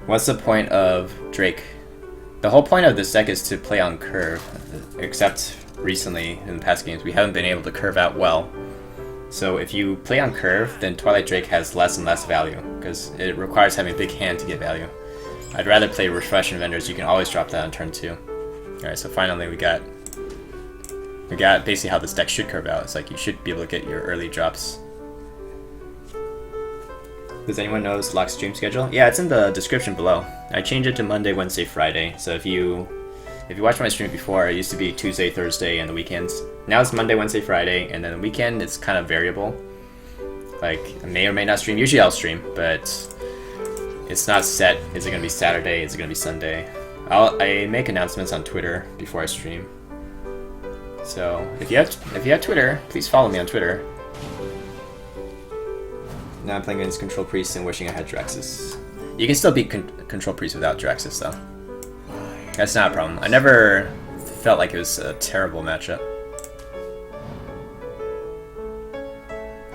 What's the point of Drake? The whole point of this deck is to play on curve, except recently, in the past games, we haven't been able to curve out well. So if you play on curve, then Twilight Drake has less and less value, because it requires having a big hand to get value. I'd rather play Refreshing Vendors. You can always drop that on turn 2. Alright, so finally we got basically how this deck should curve out. It's like you should be able to get your early drops. Does anyone know this lock stream schedule? Yeah, it's in the description below. I changed it to Monday, Wednesday, Friday. So if you watched my stream before, it used to be Tuesday, Thursday, and the weekends. Now it's Monday, Wednesday, Friday, and then the weekend it's kind of variable. Like, I may or may not stream. Usually I'll stream, but it's not set. Is it going to be Saturday? Is it going to be Sunday? I make announcements on Twitter before I stream. So if you have Twitter, please follow me on Twitter. Now I'm playing against Control Priest and wishing I had Draxus. You can still beat Control Priest without Draxus, though. That's not a problem. I never felt like it was a terrible matchup.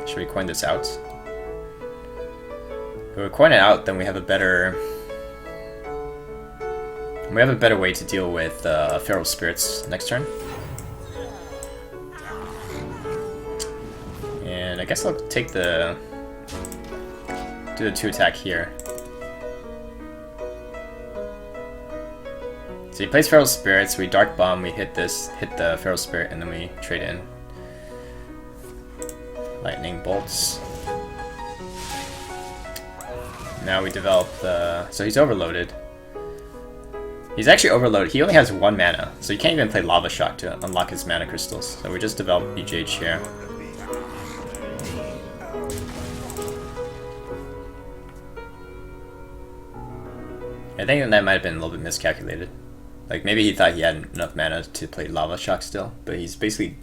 Should we coin this out? If we coin it out, then we have a better way to deal with Feral Spirits next turn. And I guess I'll take do the 2 attack here. So he plays Feral Spirits, we Dark Bomb, we hit the Feral Spirit, and then we trade in Lightning Bolts. Now we develop so he's overloaded. He's actually overloaded. He only has 1 mana, so you can't even play Lava Shock to unlock his mana crystals. So we just develop BJH here. I think that might have been a little bit miscalculated. Like, maybe he thought he had enough mana to play Lava Shock still, but he's basically...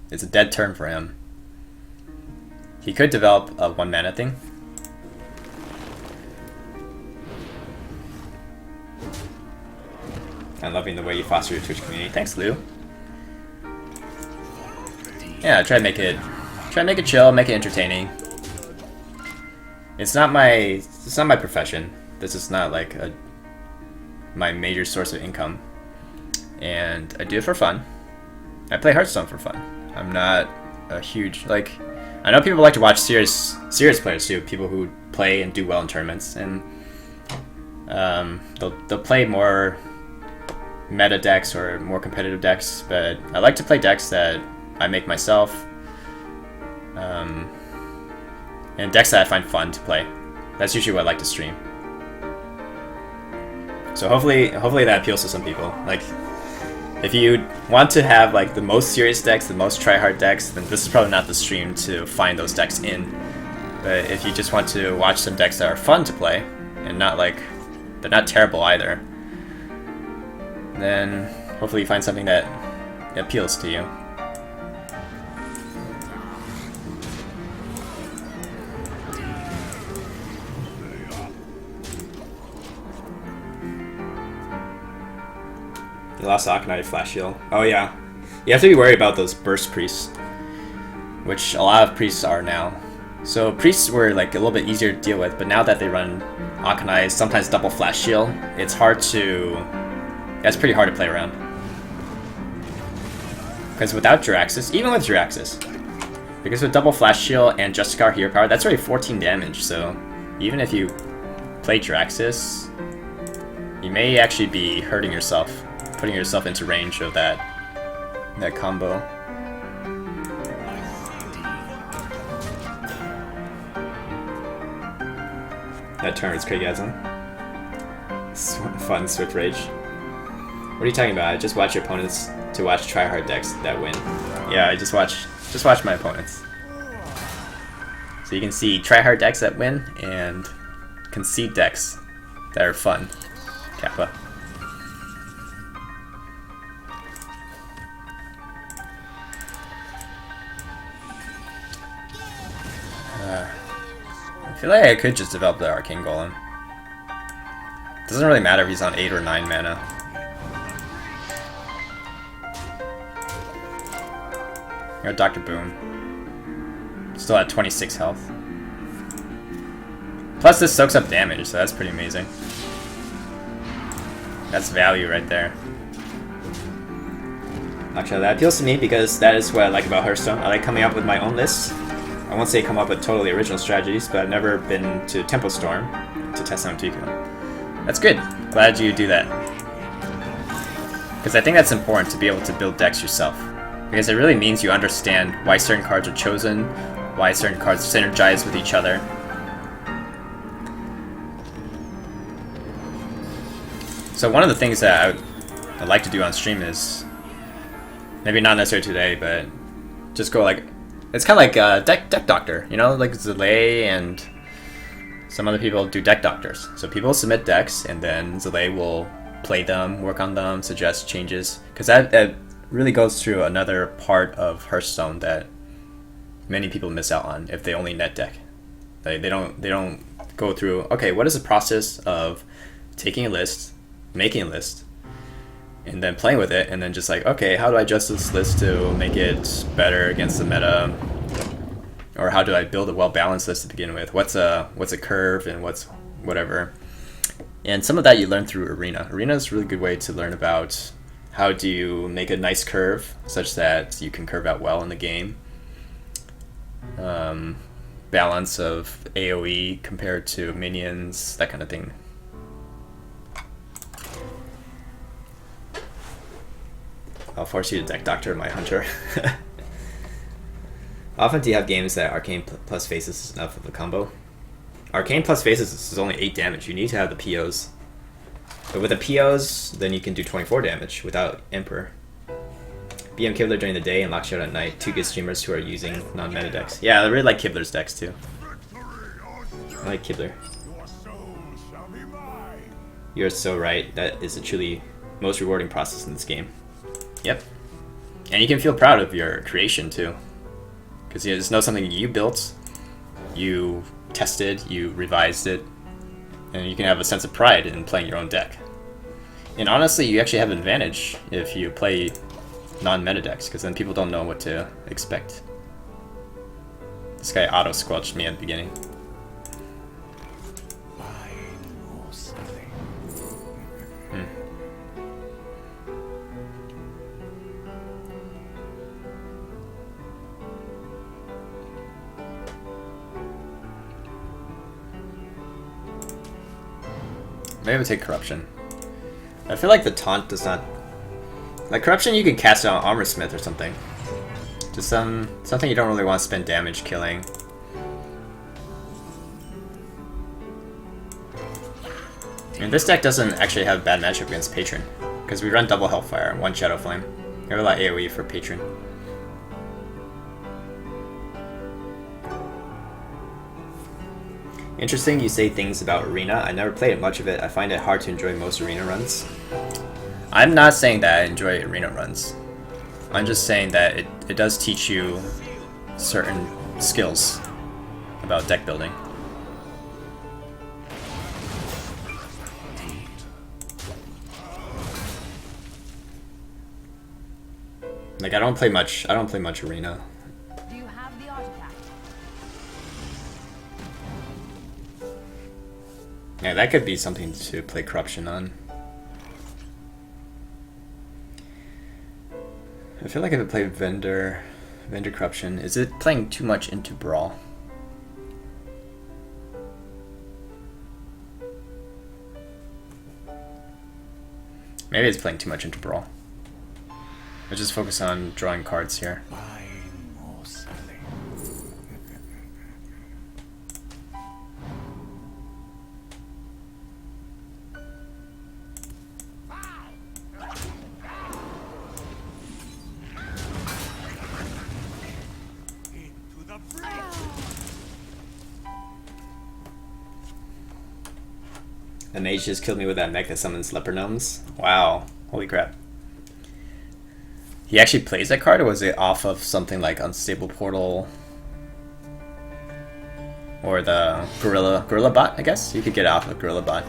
It's a dead turn for him. He could develop a 1 mana thing. I'm loving the way you foster your Twitch community. Thanks, Lou. Yeah, try to make it chill, make it entertaining. It's not my profession. This is not like my major source of income, and I do it for fun. I play Hearthstone for fun. I'm not a huge I know people like to watch serious players too. People who play and do well in tournaments, and they'll play more meta decks or more competitive decks. But I like to play decks that I make myself, and decks that I find fun to play. That's usually what I like to stream. So hopefully that appeals to some people. Like, if you want to have like the most serious decks, the most try-hard decks, then this is probably not the stream to find those decks in. But if you just want to watch some decks that are fun to play, and they're not terrible either, then hopefully you find something that appeals to you. You lost Akonai Flash Heal. Oh yeah. You have to be worried about those Burst Priests, which a lot of Priests are now. So Priests were like a little bit easier to deal with, but now that they run Akonai, sometimes double Flash Shield, it's pretty hard to play around. Because without Jiraxis, even with Jiraxis, because with double Flash Shield and Justicar Hero Power, that's already 14 damage, so even if you play Jiraxis, you may actually be hurting yourself, putting yourself into range of that combo. That turn is Craigasm. Fun Swift Rage. What are you talking about? I just watch your opponents to watch try-hard decks that win. Yeah, I just watch my opponents. So you can see try-hard decks that win and concede decks that are fun. Kappa. I feel like I could just develop the Arcane Golem. Doesn't really matter if he's on 8 or 9 mana. Or Dr. Boom. Still at 26 health. Plus this soaks up damage, so that's pretty amazing. That's value right there. Actually, that appeals to me because that is what I like about Hearthstone. I like coming up with my own lists. I won't say come up with totally original strategies, but I've never been to Tempo Storm to test on Tico. That's good. Glad you do that. Because I think that's important to be able to build decks yourself. Because it really means you understand why certain cards are chosen, why certain cards synergize with each other. So one of the things that I'd like to do on stream is, maybe not necessarily today, but just go like, it's kind of like deck doctor, you know, like Zalay and some other people do deck doctors. So people submit decks, and then Zalay will play them, work on them, suggest changes, because that really goes through another part of Hearthstone that many people miss out on if they only net deck. They don't go through, okay, what is the process of taking a list, making a list, and then playing with it, and then just like, okay, how do I adjust this list to make it better against the meta? Or how do I build a well-balanced list to begin with? What's a curve and what's whatever? And some of that you learn through Arena. Arena is a really good way to learn about how do you make a nice curve such that you can curve out well in the game. Balance of AoE compared to minions, that kind of thing. I'll force you to deck doctor my hunter. Often do you have games that Arcane plus Faces is enough of a combo? Arcane plus Faces is only 8 damage. You need to have the POs. But with the POs, then you can do 24 damage without Emperor. BM Kibler during the day and Lockshot at night. 2 good streamers who are using non-meta decks. Yeah, I really like Kibler's decks too. I like Kibler. You're so right. That is a truly most rewarding process in this game. Yep. And you can feel proud of your creation too. Because you just know something you built, you tested, you revised it, and you can have a sense of pride in playing your own deck. And honestly, you actually have an advantage if you play non-meta decks, because then people don't know what to expect. This guy auto-squelched me at the beginning. Maybe we'll take Corruption. I feel like the taunt does not... Like Corruption you can cast it on Armor Smith or something. Just something you don't really want to spend damage killing. And this deck doesn't actually have bad matchup against Patron, because we run double Hellfire and 1 Shadow Flame. We have a lot of AoE for Patron. Interesting you say things about Arena. I never played much of it. I find it hard to enjoy most Arena runs. I'm not saying that I enjoy Arena runs. I'm just saying that it does teach you certain skills about deck building. Like I don't play much Arena. Yeah, that could be something to play Corruption on. I feel like if I play Vendor Corruption, is it playing too much into Brawl? Maybe it's playing too much into Brawl. Let's just focus on drawing cards here. The mage just killed me with that mech that summons leper gnomes. Wow. Holy crap. He actually plays that card, or was it off of something like Unstable Portal? Or the Gorilla Bot, I guess? You could get off of Gorilla Bot.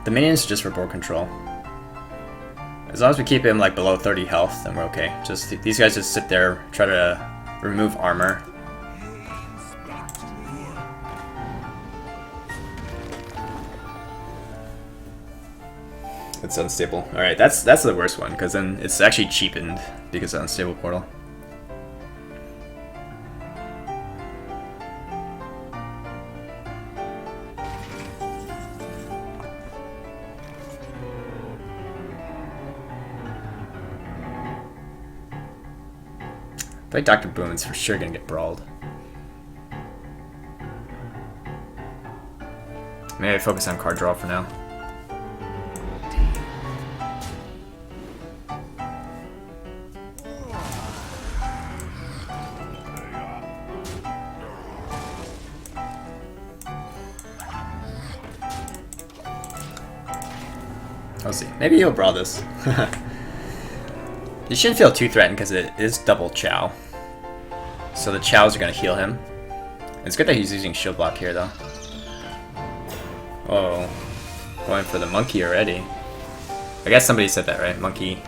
The minions are just for board control. As long as we keep him like below 30 health, then we're okay. Just these guys just sit there, try to remove armor. It's unstable. Alright, that's the worst one, because then it's actually cheapened because of unstable portal. I feel like Dr. Boone's for sure gonna get brawled. Maybe I focus on card draw for now. We'll see. Maybe he'll brawl this. You shouldn't feel too threatened because it is double Chow. So the Chows are going to heal him. It's good that he's using shield block here though. Whoa. Going for the monkey already. I guess somebody said that, right? Monkey.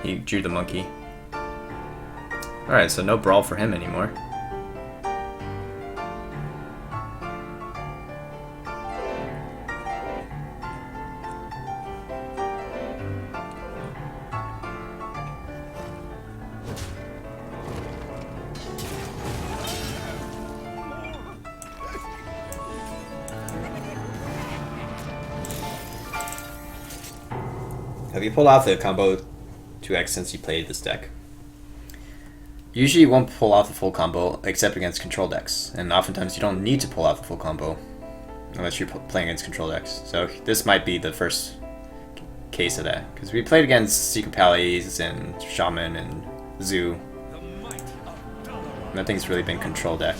He drew the monkey. Alright, so no brawl for him anymore. Have you pulled off the combo 2x since you played this deck? Usually you won't pull off the full combo except against control decks, and oftentimes you don't need to pull off the full combo unless you're playing against control decks. So this might be the first case of that, because we played against Secret Pallies and Shaman and Zoo. Nothing's really been control deck.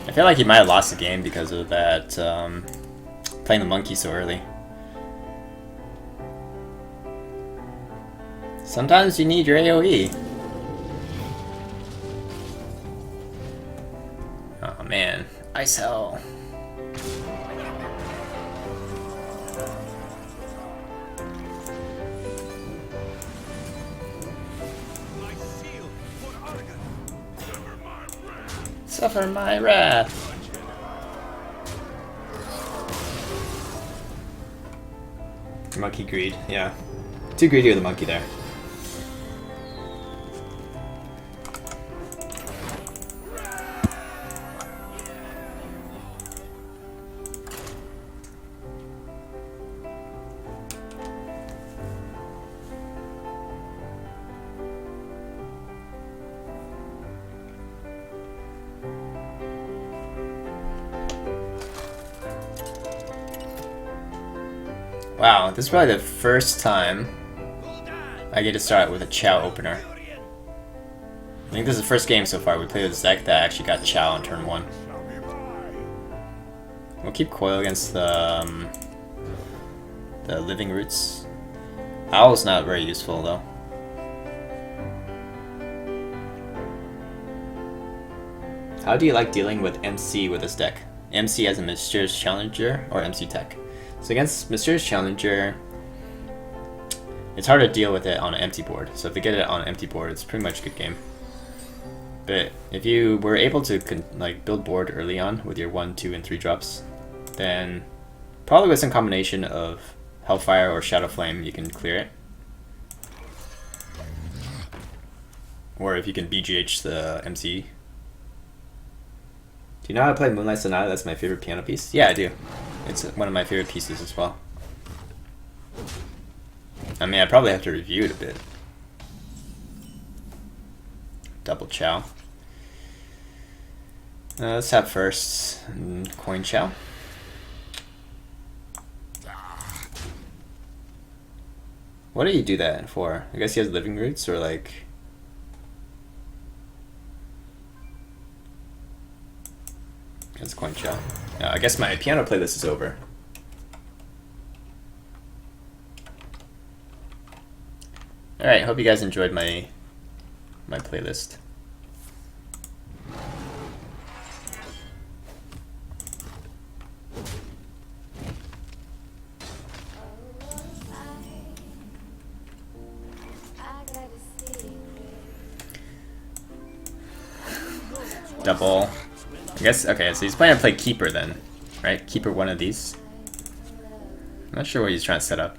I feel like he might have lost the game because of that, playing the monkey so early. Sometimes you need your AoE. Oh man, Ice Hell. Suffer my wrath. Monkey greed, yeah. Too greedy with the monkey there. Wow, this is probably the first time I get to start with a Chow opener. I think this is the first game so far we played with this deck that actually got Chow on turn 1. We'll keep Coil against the Living Roots. Owl's not very useful though. How do you like dealing with MC with this deck? MC as a Mysterious Challenger or MC Tech? So against Mysterious Challenger, it's hard to deal with it on an empty board. So if you get it on an empty board, it's pretty much a good game. But if you were able to build board early on with your 1, 2, and 3 drops, then probably with some combination of Hellfire or Shadow Flame, you can clear it. Or if you can BGH the MC. Do you know how to play Moonlight Sonata? That's my favorite piano piece. Yeah, I do. It's one of my favorite pieces as well. I mean, I probably have to review it a bit. Double Chow. Let's have first coin chow. What do you do that for? I guess he has living roots, or like... That's coin chow. I guess my piano playlist is over. Alright, hope you guys enjoyed my playlist. Double. I guess, okay, so he's planning to play Keeper then, right? Keeper one of these. I'm not sure what he's trying to set up.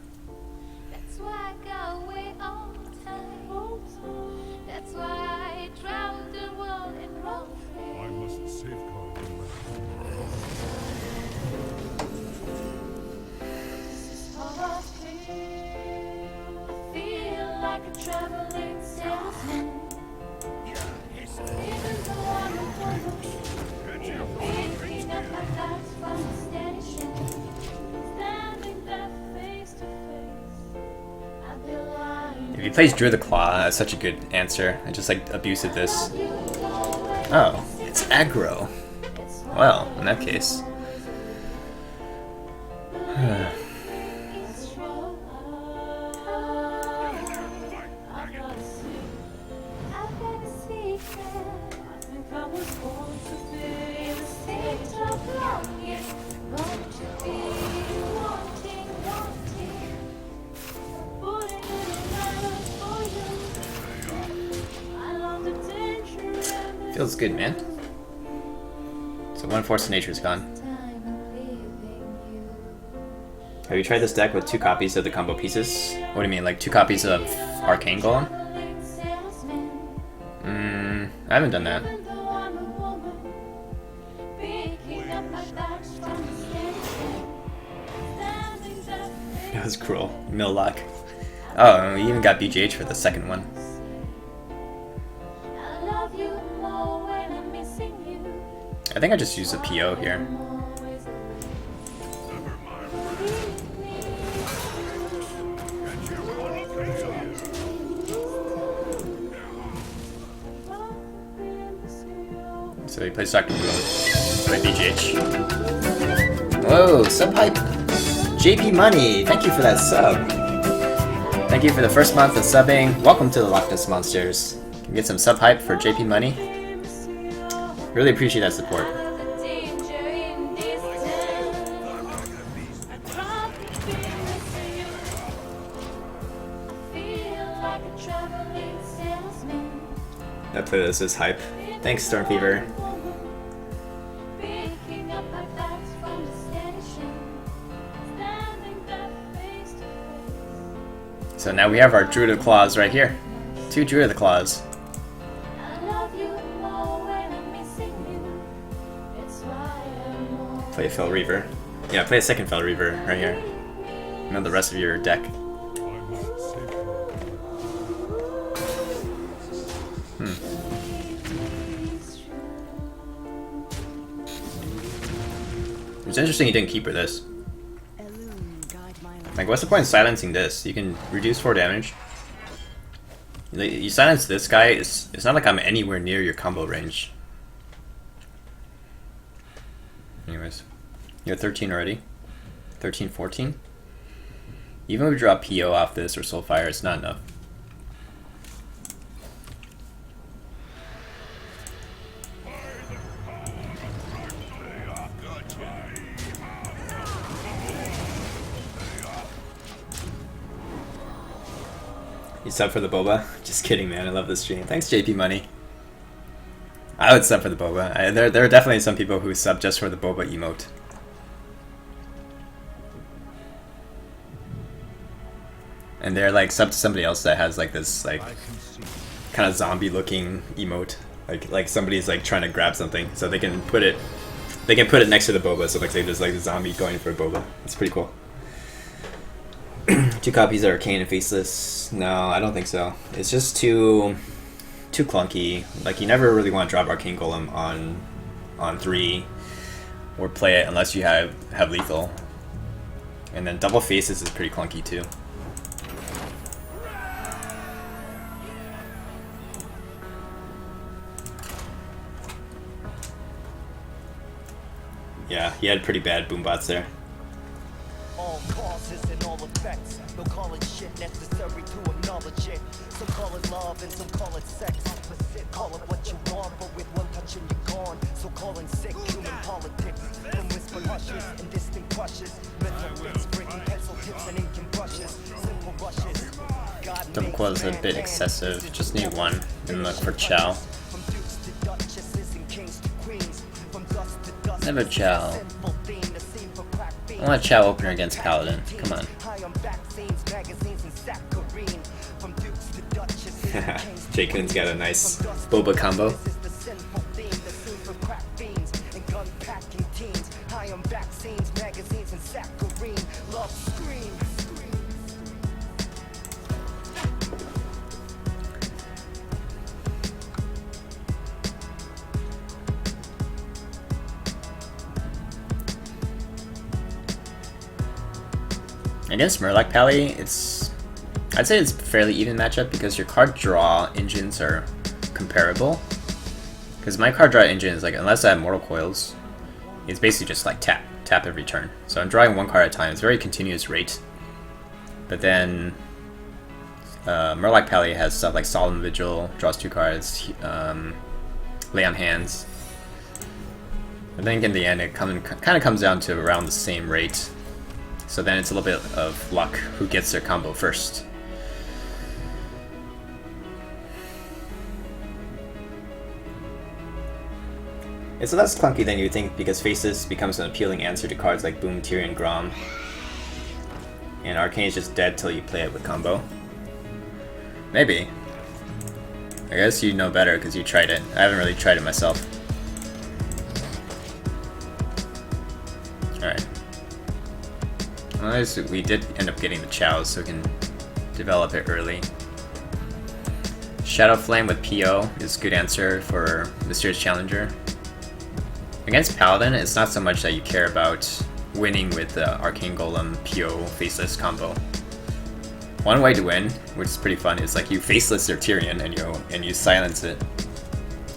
If he plays Drew the Claw, that's such a good answer. I just like abused this. Oh, it's aggro. Well, in that case. Feels good, man. So one force of nature is gone. Have you tried this deck with 2 copies of the combo pieces? What do you mean, like 2 copies of Arcane Golem? I haven't done that. That was cruel. Mill-Lock. Oh, we even got BGH for the second one. I think I just used a PO here. So he plays Dr. Boom. Play BGH. Whoa, sub hype. JP Money, thank you for that sub. Thank you for the first month of subbing. Welcome to the Loch Ness Monsters. Can we get some sub hype for JP Money? Really appreciate that support. That playlist is hype. Thanks, Storm Fever. So now we have our Druid of Claws right here. 2 Druid of the Claws. Play a Fel Reaver. Yeah, play a second Fel Reaver right here. And then the rest of your deck. It's interesting you didn't keeper this. Like, what's the point of silencing this? You can reduce 4 damage. You silence this guy, it's not like I'm anywhere near your combo range. Anyways, you're 13 already. 13, 14. Even if we drop PO off this or Soulfire, it's not enough. You sub for the boba? Just kidding, man. I love this stream. Thanks, JP Money. I would sub for the boba. There are definitely some people who sub just for the boba emote. And they're like sub to somebody else that has like this like kind of zombie looking emote. Like somebody's like trying to grab something, so they can put it next to the boba, so like there's like the zombie going for a boba. It's pretty cool. 2 copies of Arcane and Faceless. No, I don't think so. It's just too clunky. Like, you never really want to drop Arcane Golem on on 3, or play it unless you have lethal. And then double faces is pretty clunky too. Yeah, he had pretty bad boombots there. All causes and all effects. No call it shit necessary to acknowledge it. Some call it love and some call it sex. Call it what you want, but with one touch and you're gone. So calling sick human politics. From whispered hushes and distant crushes. Mental bits, breaking pencil tips and ink and brushes. Simple rushes. Double coil is a bit excessive. Just need one and look for Chow. Never Chow. I want a Chow opener against Paladin. Come on. Jay Kun's got a nice boba combo. Against Murloc Pally, I'd say it's a fairly even matchup because your card draw engines are comparable. Because my card draw engine is like, unless I have Mortal Coils, it's basically just like tap every turn. So I'm drawing one card at a time. It's a very continuous rate. But then Murloc Pally has stuff like Solemn Vigil, draws 2 cards, Lay on Hands. I think in the end it kind of comes down to around the same rate. So then it's a little bit of luck who gets their combo first. It's less clunky than you think because Faceless becomes an appealing answer to cards like Boom, Tyrion, Grom. And Arcane is just dead till you play it with combo. Maybe. I guess you know better because you tried it. I haven't really tried it myself. Alright. Well, we did end up getting the Chows, so we can develop it early. Shadow Flame with PO is a good answer for Mysterious Challenger. Against Paladin, it's not so much that you care about winning with the Arcane Golem PO Faceless combo. One way to win, which is pretty fun, is like you Faceless their Tyrion and you silence it,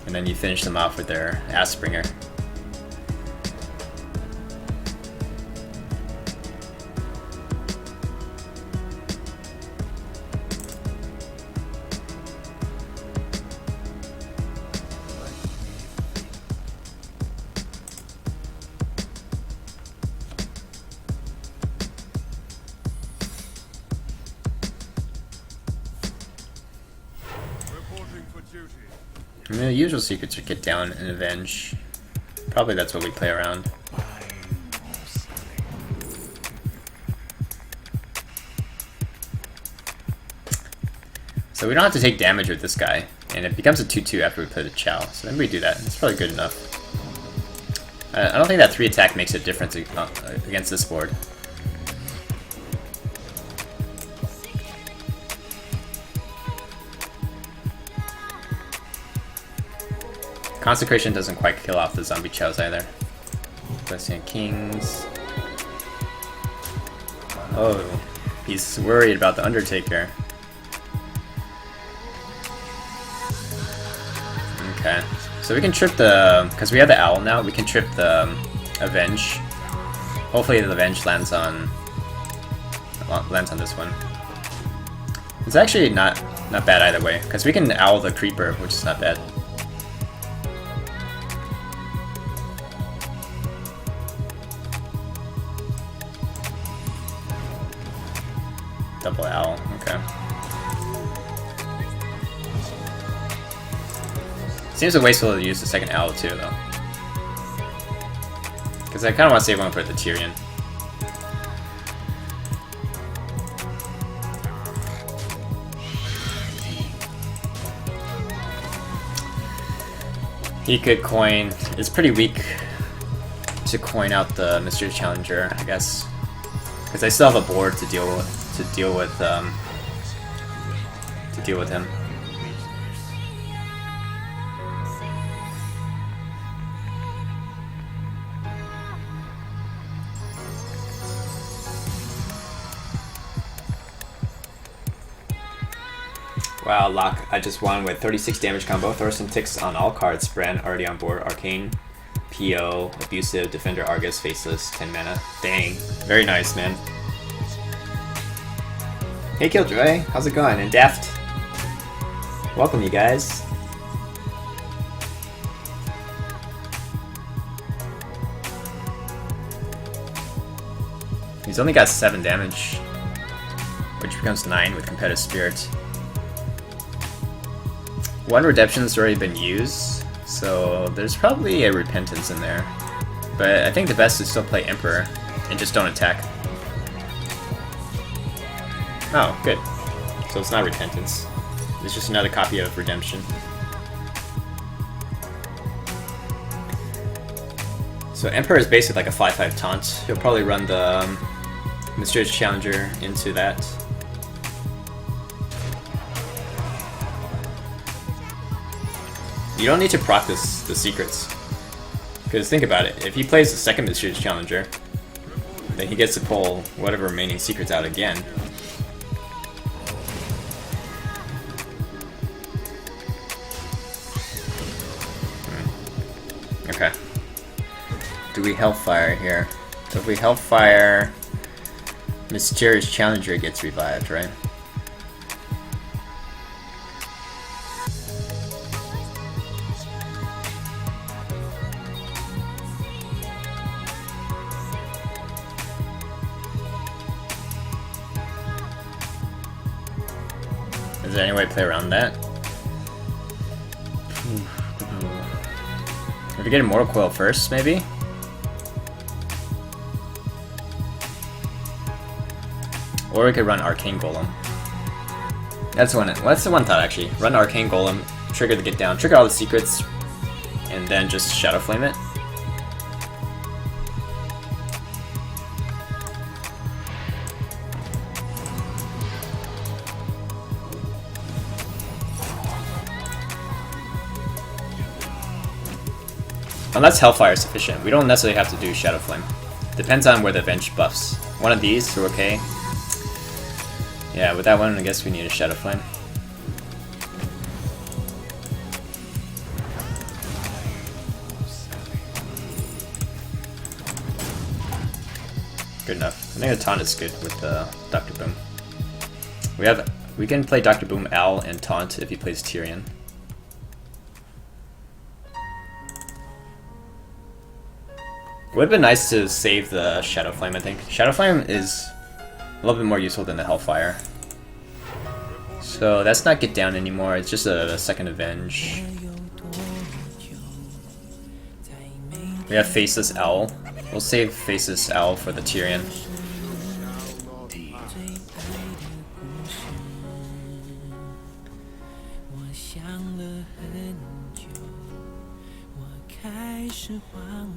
and then you finish them off with their Assbringer. I mean, the usual secrets are Get Down and Avenge. Probably that's what we play around. So we don't have to take damage with this guy, and it becomes a 2-2 after we play the Chow. So then we do that. It's probably good enough. I don't think that 3 attack makes a difference against this board. Consecration doesn't quite kill off the zombie Chows either. Blessing Kings. Oh, he's worried about the Undertaker. Okay, so we can trip the, because we have the Owl now, we can trip the Avenge. Hopefully the Avenge lands on this one. It's actually not bad either way, because we can Owl the Creeper, which is not bad. Double Owl, okay. Seems wasteful to use the second Owl too, though. Because I kind of want to save one for the Tyrion. He could coin. It's pretty weak to coin out the Mysterious Challenger, I guess. Because I still have a board to deal with him. Wow, Lock, I just won with 36 damage combo. Throw some ticks on all cards. Bran already on board. Arcane, PO, Abusive, Defender, Argus, Faceless, 10 mana. Dang. Very nice, man. Hey Killjoy, how's it going? And Daft, welcome you guys. He's only got 7 damage, which becomes 9 with Competitive Spirit. One Redemption's already been used, so there's probably a Repentance in there. But I think the best is still play Emperor and just don't attack. Oh, good. So it's not Repentance. It's just another copy of Redemption. So Emperor is basically like a 5/5 taunt. He'll probably run the Mysterious Challenger into that. You don't need to proc the secrets. Because think about it, if he plays the second Mysterious Challenger, then he gets to pull whatever remaining secrets out again. Okay. Do we Hellfire here? So if we Hellfire, Mysterious Challenger gets revived, right? Is there any way to play around that? If we get Immortal Coil first, maybe? Or we could run Arcane Golem. That's the one thought actually. Run Arcane Golem, trigger the get down, trigger all the secrets, and then just Shadow Flame it. Unless Hellfire is sufficient, we don't necessarily have to do Shadow Flame. Depends on where the bench buffs. One of these are okay. Yeah, with that one, I guess we need a Shadow Flame. Good enough. I think the taunt is good with Dr. Boom. We can play Dr. Boom, Al, and taunt if he plays Tyrion. It would have been nice to save the Shadow Flame, I think. Shadow Flame is a little bit more useful than the Hellfire. So that's not Get Down anymore, it's just a second Avenge. We have Faceless Owl. We'll save Faceless Owl for the Tyrion.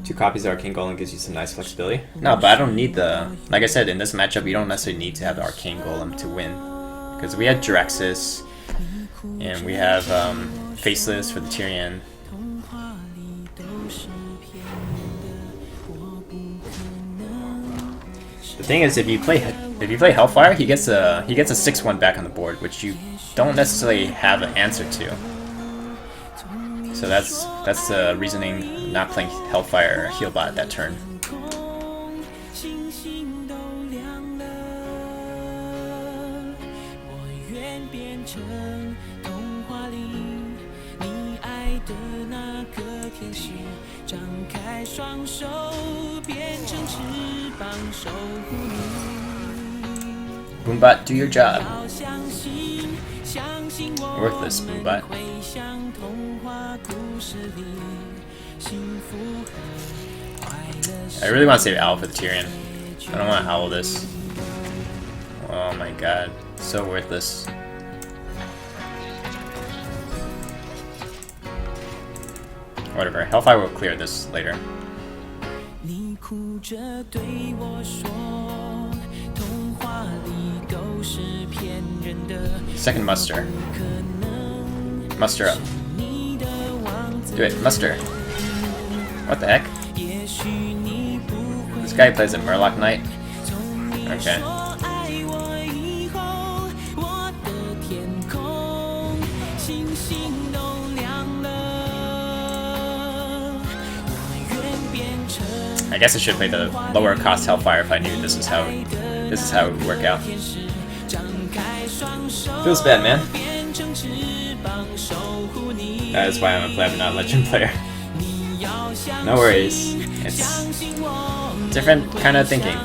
Two copies of Arcane Golem gives you some nice flexibility. No, but I don't need the... Like I said, in this matchup, you don't necessarily need to have the Arcane Golem to win. Because we have Jiraxis, and we have Faceless for the Tyrion. The thing is, if you play Hellfire, he gets a 6/1 back on the board, which you don't necessarily have an answer to. So that's the reasoning not playing Hellfire Healbot that turn. Boombot, do your job. Worthless, Boombot. I really want to save Owl for the Tyrion. I don't want to Owl this. Oh my god. So worthless. Whatever. Hellfire will clear this later. Second muster. Muster up. Do it, muster. What the heck? This guy plays a Murloc Knight. Okay. I guess I should play the lower cost Hellfire if I knew this is how it would work out. Feels bad, man. That is why I'm a pleb, not a legend player. No worries. It's different kind of thinking.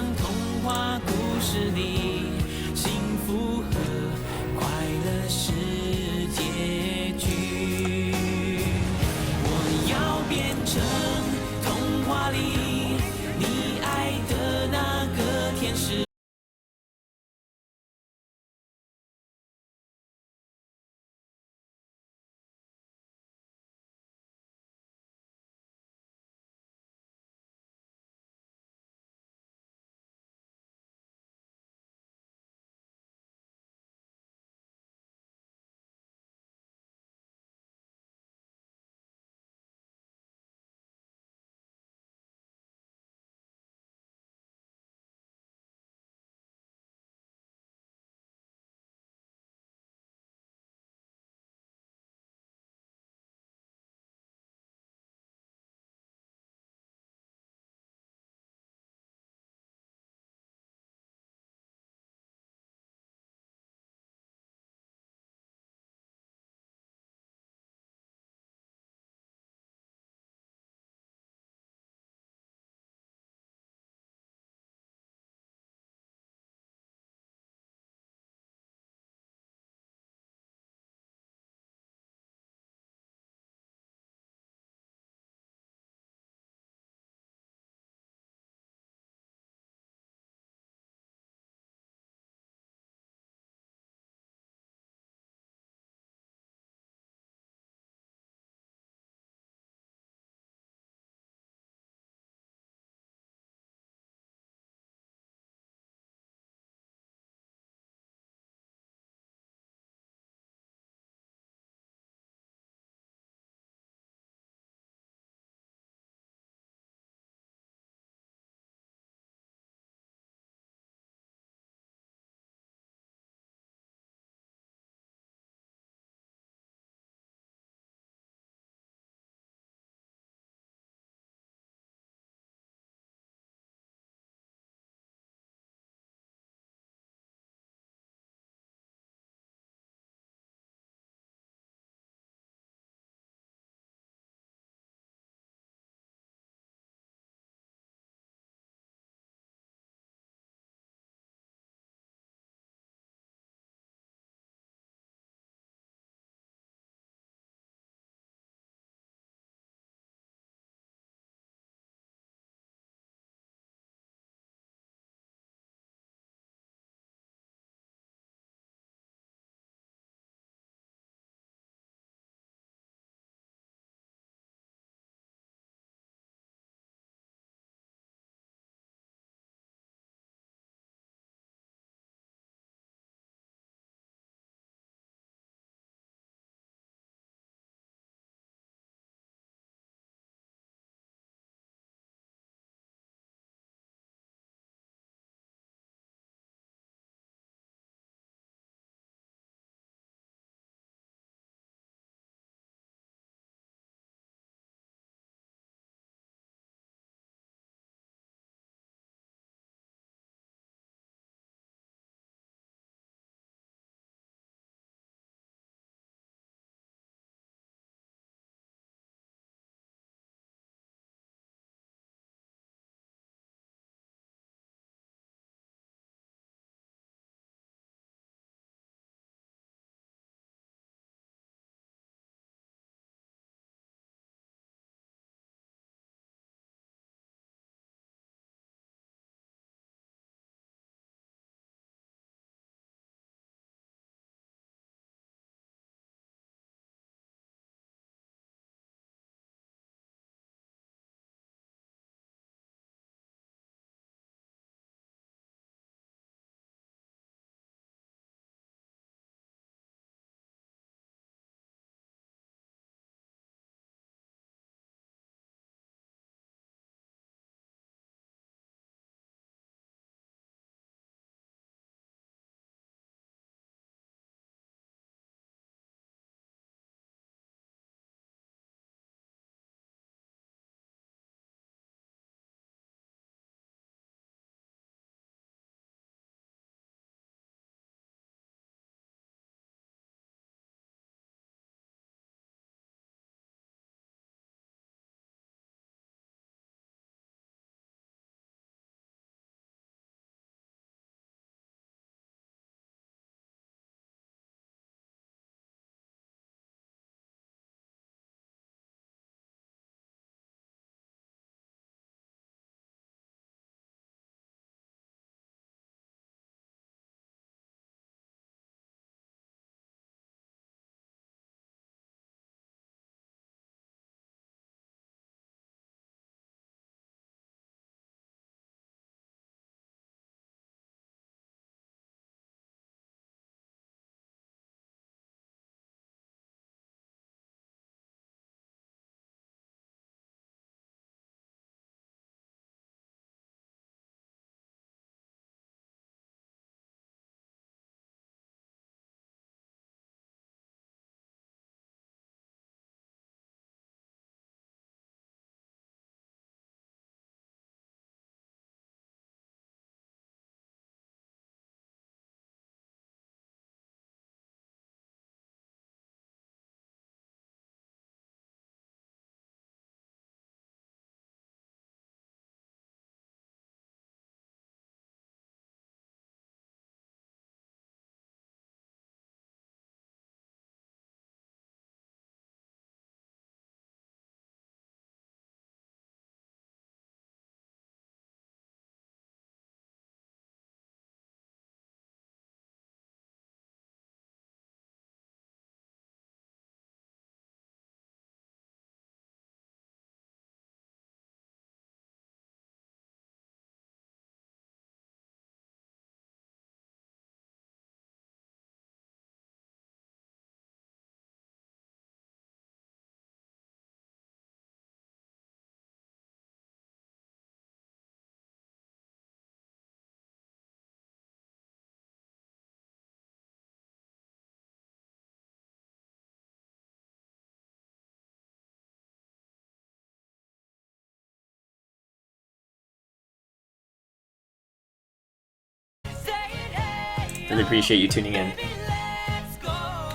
Really appreciate you tuning in.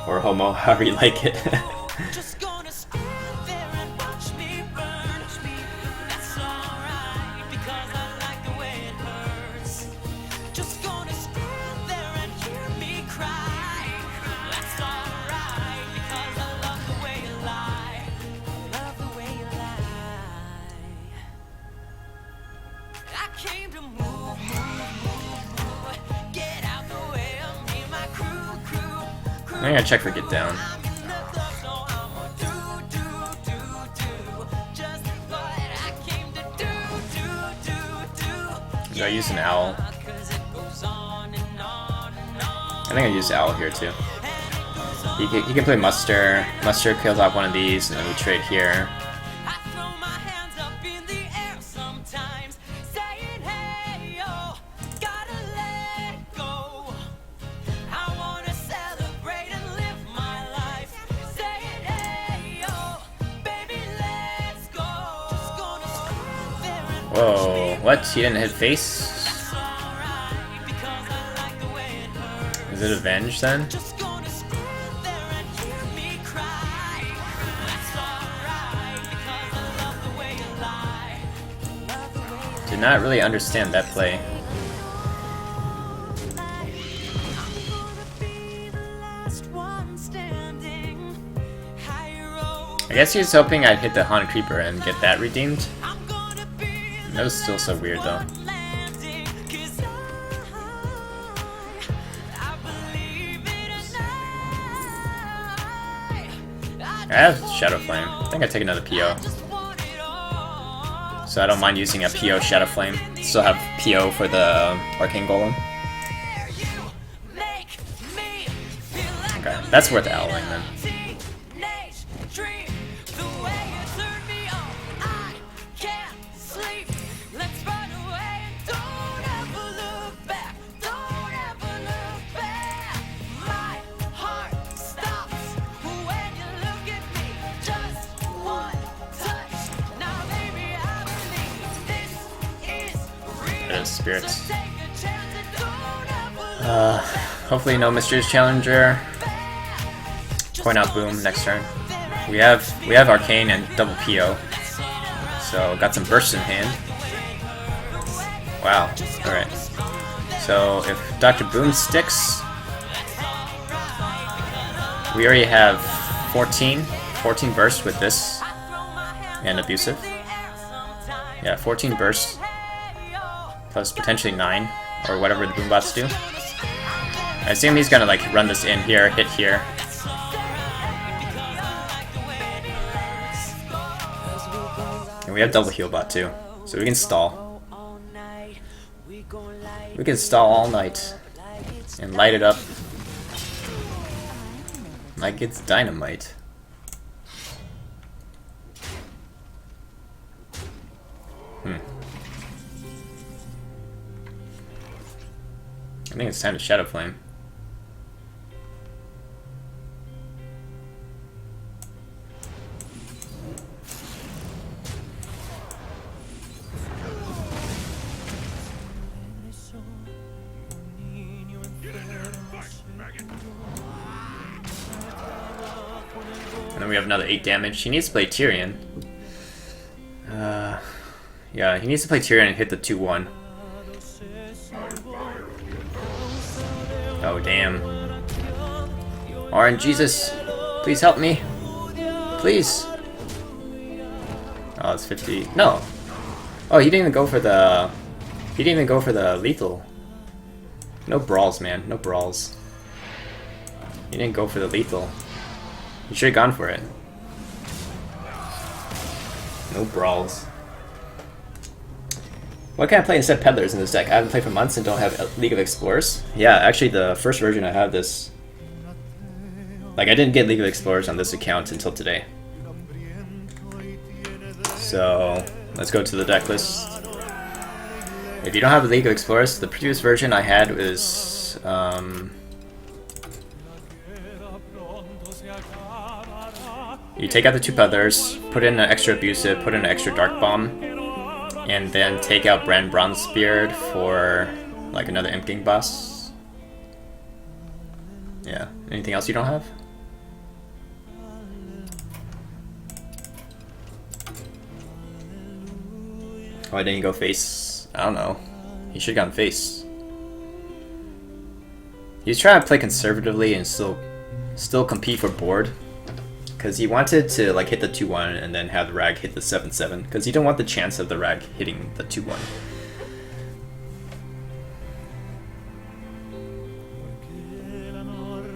Or homo, however you like it. I'm gonna check for get down. Do I use an owl? I think I use owl here too. He can play muster. Muster kills off one of these, and then we trade here. Whoa, what? He didn't hit face? Is it Avenge then? Did not really understand that play. I guess he was hoping I'd hit the Haunted Creeper and get that redeemed. That was still so weird though. I have Shadow Flame. I think I take another PO. So I don't mind using a PO Shadow Flame. Still have PO for the Arcane Golem. Okay, that's worth owling then. Spirits. Hopefully no Mysterious Challenger. Coin out Boom next turn. We have Arcane and double PO. So got some bursts in hand. Wow. Alright. So if Dr. Boom sticks, we already have 14 bursts with this and Abusive. Yeah, 14 bursts. Plus potentially 9, or whatever the boombots do. I assume he's gonna like run this in here, hit here. And we have double heal bot too, so we can stall. We can stall all night and light it up like it's dynamite. I think it's time to Shadow Flame. And then we have another 8 damage. He needs to play Tyrion. Yeah, he needs to play Tyrion and hit the 2-1. Oh, damn. RNGesus, please help me. Please. Oh, it's 50. No. Oh, he didn't even go for the... He didn't even go for the lethal. No brawls, man. No brawls. He didn't go for the lethal. He should have gone for it. No brawls. What can I play instead of Peddlers in this deck? I haven't played for months and don't have League of Explorers. Yeah, actually the first version I have this... Like, I didn't get League of Explorers on this account until today. So, let's go to the deck list. If you don't have a League of Explorers, the previous version I had was... you take out the 2 Peddlers, put in an extra Abusive, put in an extra Dark Bomb, and then take out Brand Bronzebeard for like another Imp King boss. Yeah. Anything else you don't have? Why didn't he go face? I don't know. He should have gone face. He's trying to play conservatively and still compete for board. Because he wanted to like hit the 2-1 and then have the rag hit the 7-7. Because he didn't want the chance of the rag hitting the 2-1.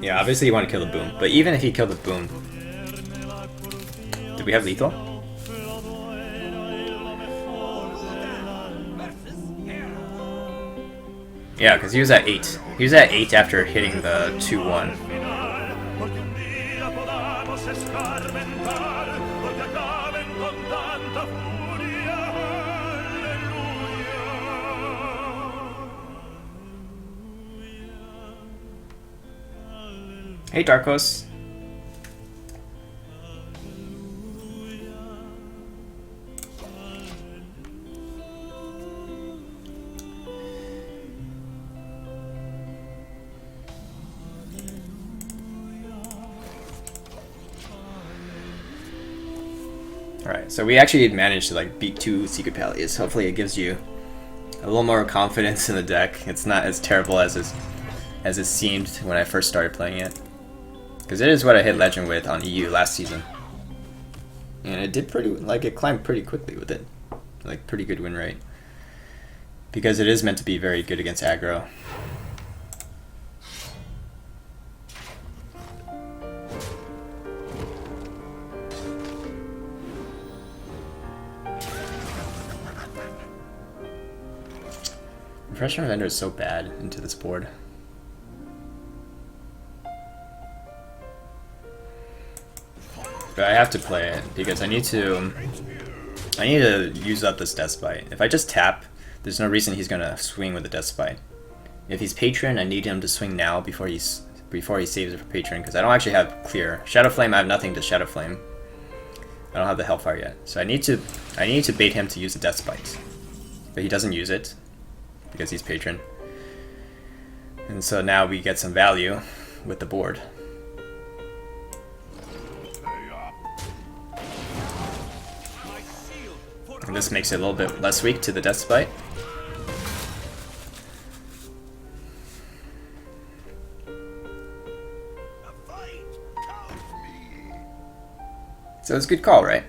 Yeah, obviously you want to kill the boom. But even if he killed the boom... Did we have lethal? Yeah, because he was at 8. He was at 8 after hitting the 2-1. Hey, Darkos. Alright, so we actually managed to like beat 2 Secret Pallias. Hopefully it gives you a little more confidence in the deck. It's not as terrible as it seemed when I first started playing it. Because it is what I hit Legend with on EU last season. And it did pretty, like it climbed pretty quickly with it. Like pretty good win rate. Because it is meant to be very good against aggro. Refreshment Vendor is so bad into this board. But I have to play it because I need to use up this Deathbite. If I just tap, there's no reason he's gonna swing with the Deathbite. If he's Patron, I need him to swing now before he saves it for Patron, because I don't actually have clear. Shadow Flame, I have nothing to Shadow Flame. I don't have the Hellfire yet, so I need to bait him to use the Deathbite, but he doesn't use it because he's Patron. And so now we get some value with the board. And this makes it a little bit less weak to the Deathbite. So it's a good call, right?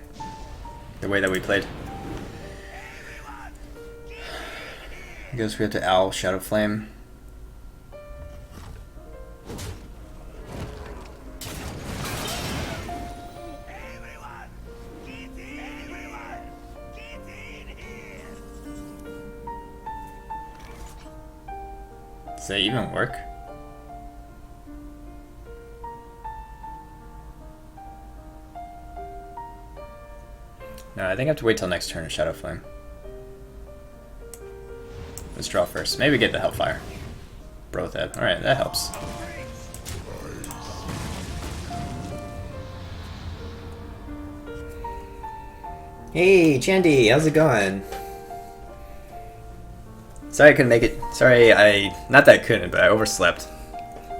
The way that we played. I guess we have to Owl, Shadow Flame. Does that even work? No, I think I have to wait till next turn to Shadow Flame. Let's draw first. Maybe get the Hellfire. Brothad. Alright, that helps. Hey, Chandy, how's it going? Sorry I couldn't make it. Sorry, not that I couldn't, but I overslept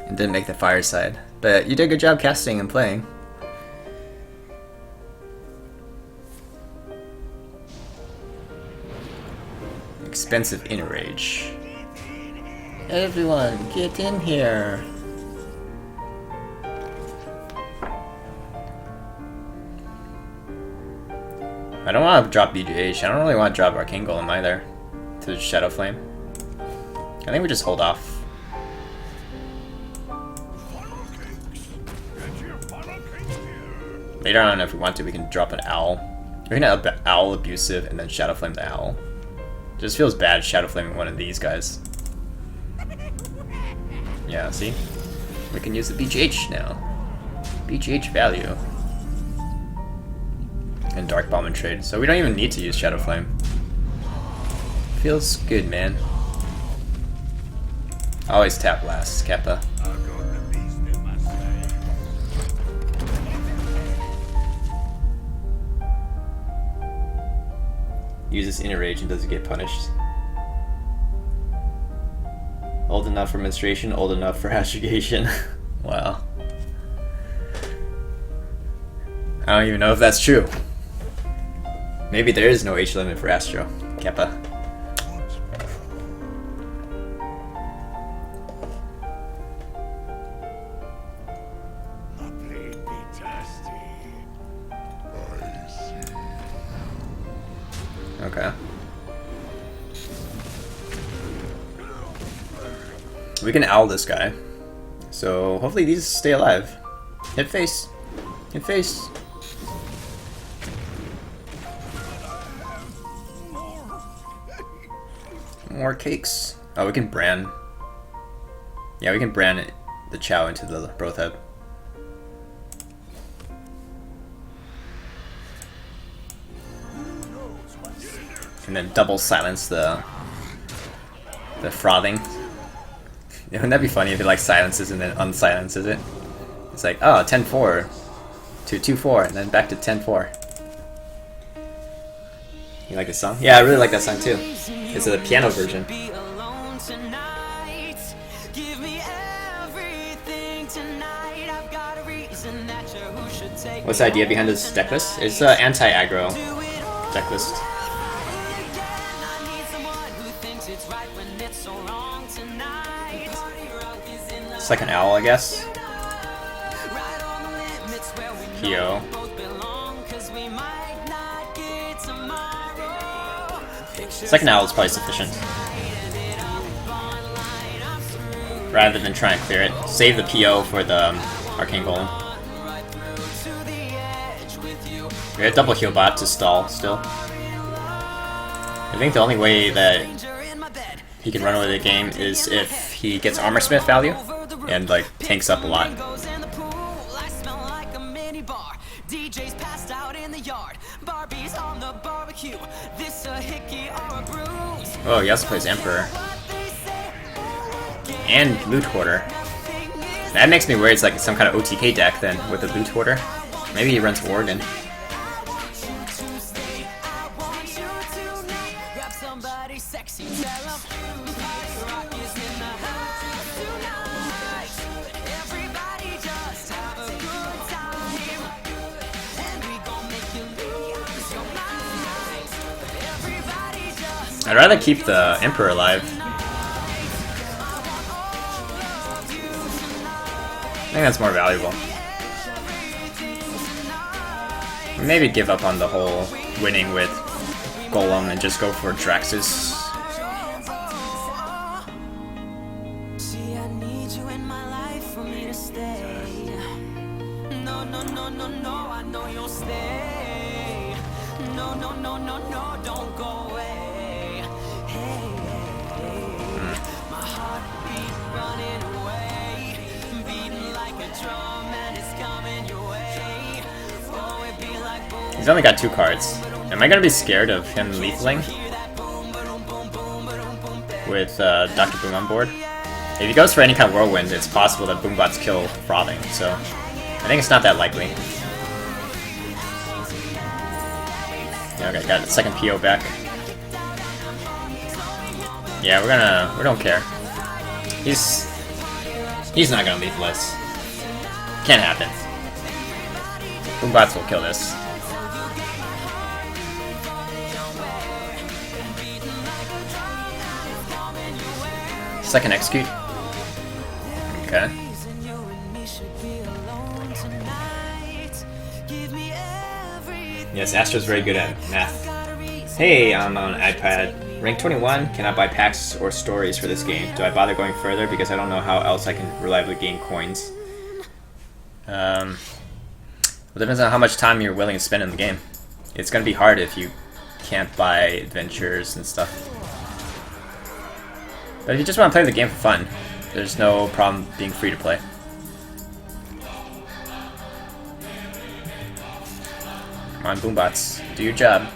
and didn't make the fireside. But you did a good job casting and playing. Expensive Inner Rage. Everyone, get in here. I don't want to drop BGH. I don't really want to drop Arcane Golem either. To Shadow Flame. I think we just hold off. Later on, if we want to, we can drop an Owl. We're gonna Owl Abusive and then Shadow Flame the Owl. Just feels bad Shadow Flaming one of these guys. Yeah, see? We can use the BGH now. BGH value. And Dark Bomb and trade. So we don't even need to use Shadow Flame. Feels good, man. Always tap last, Kappa. Uses Inner Rage and doesn't get punished. Old enough for menstruation, old enough for astrogation. Well, I don't even know if that's true. Maybe there is no age limit for Astro. Keppa. Okay. We can owl this guy. So hopefully these stay alive. Hit face. Hit face. More cakes. Oh, we can brand. Yeah, we can brand it, the Chow into the Broth Head. And then double silence the frothing. Wouldn't that be funny if it like silences and then unsilences it? It's like, oh, 10-4 to 2-4 and then back to 10-4. You like this song? Yeah, I really like that song too. It's a piano version. What's the idea behind this deck list? It's an anti-aggro deck list. It's like an owl, I guess. Hio. Second owl is probably sufficient. Rather than try and clear it. Save the PO for the Arcane Golem. We have double heal bot to stall still. I think the only way that he can run away the game is if he gets Armor Smith value and like tanks up a lot. Oh, he also plays Emperor. And Loot Hoarder. That makes me worry it's like some kind of OTK deck then, with the Loot Hoarder. Maybe he runs Oregon. I'd rather keep the Emperor alive. I think that's more valuable. Maybe give up on the whole winning with Golem and just go for Draxus. He's only got 2 cards. Am I gonna be scared of him lethaling with Dr. Boom on board? If he goes for any kind of Whirlwind, it's possible that Boombots kill Frothing, so I think it's not that likely. Yeah, okay, got the second PO back. Yeah, we don't care. He's not gonna lethal us. Can't happen. Boombots will kill this. Second execute. Okay. Yes, Astro's very good at math. Hey, I'm on iPad. Rank 21, can I buy packs or stories for this game? Do I bother going further because I don't know how else I can reliably gain coins? Well, it depends on how much time you're willing to spend in the game. It's gonna be hard if you can't buy adventures and stuff. But if you just want to play the game for fun, there's no problem being free to play. Come on, Boombots. Do your job.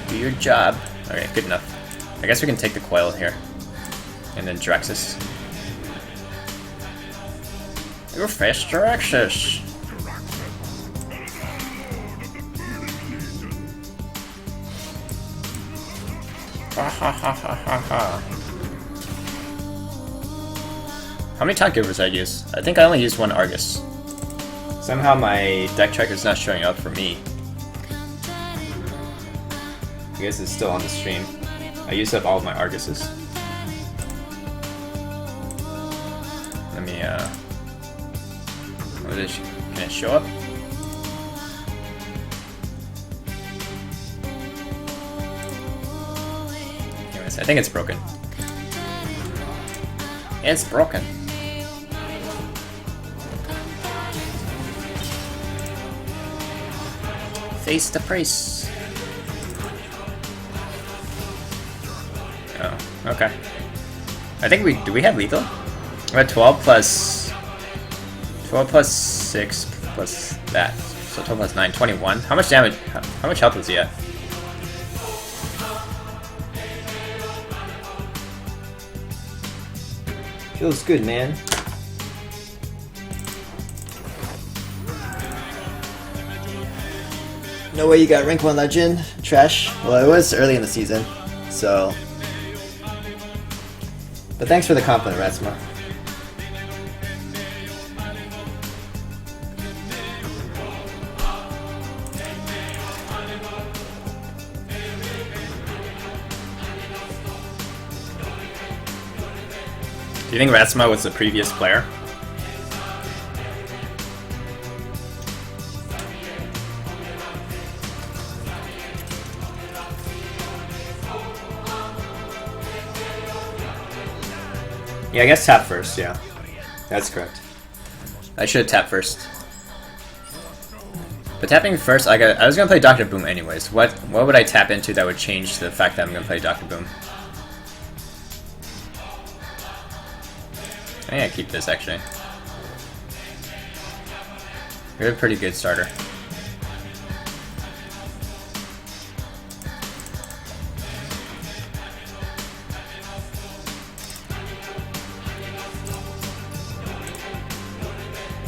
Do your job. Okay, good enough. I guess we can take the coil here. And then Draxus. You're fast Draxus! Ha ha ha ha ha ha. How many Taunt Givers did I use? I think I only used one Argus. Somehow my deck tracker's not showing up for me. I guess it's still on the stream. I used up all of my Arguses. Let me, what is it? Can it show up? Anyways, I think it's broken. It's broken. Face the price. Oh, okay. I think do we have lethal? We're at 12 plus 6 plus that. So 12 plus 9, 21. How much damage, how much health was he at? Feels good, man. No way you got rank 1 legend. Trash. Well, it was early in the season, so. But thanks for the compliment, Ratsuma. Do you think Ratsuma was the previous player? Yeah, I guess tap first, yeah. That's correct. I should have tapped first. But tapping first, I was gonna play Dr. Boom anyways. What would I tap into that would change the fact that I'm gonna play Dr. Boom? I think I keep this actually. We have a pretty good starter.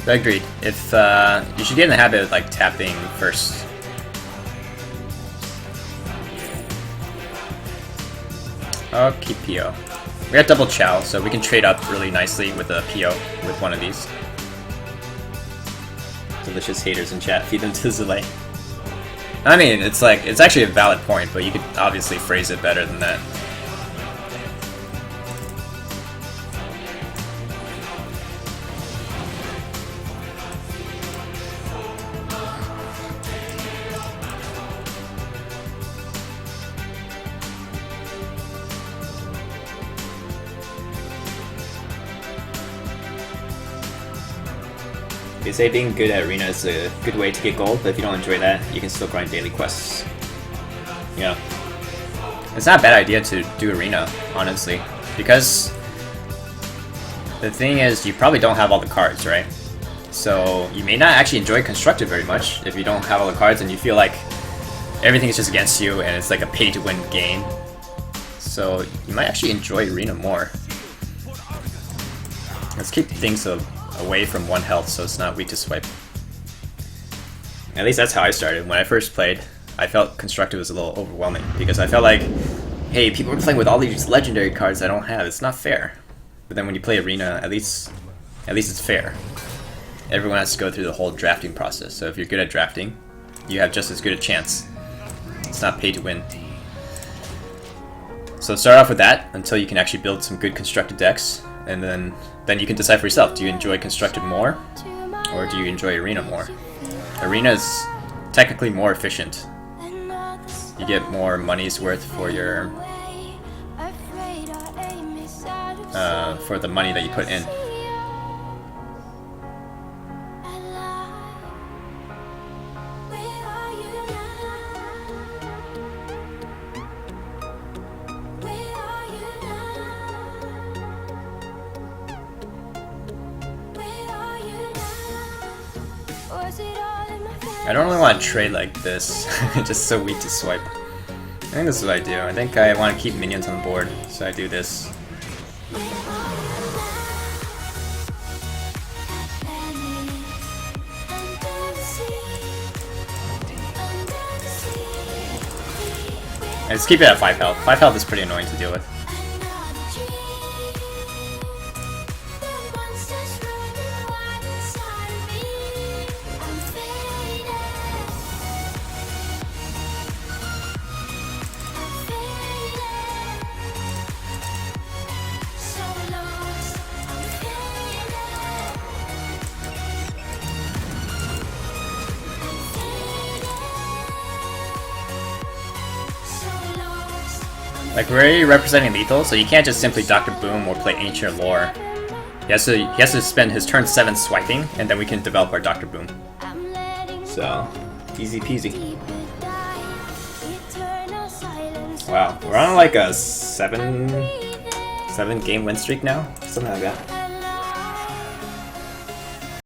But agreed. If you should get in the habit of like tapping first. I'll keep PO. We got double Chow, so we can trade up really nicely with a PO with one of these. Delicious haters in chat, feed them to Zilay. I mean, it's like, it's actually a valid point, but you could obviously phrase it better than that. They say being good at arena is a good way to get gold, but if you don't enjoy that, you can still grind daily quests. Yeah. It's not a bad idea to do arena, honestly, because the thing is, you probably don't have all the cards, right? So you may not actually enjoy constructed very much if you don't have all the cards and you feel like everything is just against you and it's like a pay-to-win game. So you might actually enjoy arena more. Let's keep things away from 1 health so it's not weak to swipe. At least that's how I started. When I first played, I felt constructed was a little overwhelming because I felt like, hey, people are playing with all these legendary cards I don't have. It's not fair. But then when you play arena, at least it's fair. Everyone has to go through the whole drafting process. So if you're good at drafting, you have just as good a chance. It's not pay to win. So start off with that until you can actually build some good constructed decks, and then you can decide for yourself. Do you enjoy constructed more, or do you enjoy arena more? Arena is technically more efficient. You get more money's worth for your for the money that you put in. I don't really want to trade like this, just so weak to swipe. I think this is what I do. I think I want to keep minions on the board, so I do this. I just keep it at 5 health. 5 health is pretty annoying to deal with. Like, we're already representing lethal, so you can't just simply Dr. Boom or play Ancient Lore. He has to spend his turn 7 swiping, and then we can develop our Dr. Boom. So, easy peasy. Wow, we're on like a 7 game win streak now? Something like that.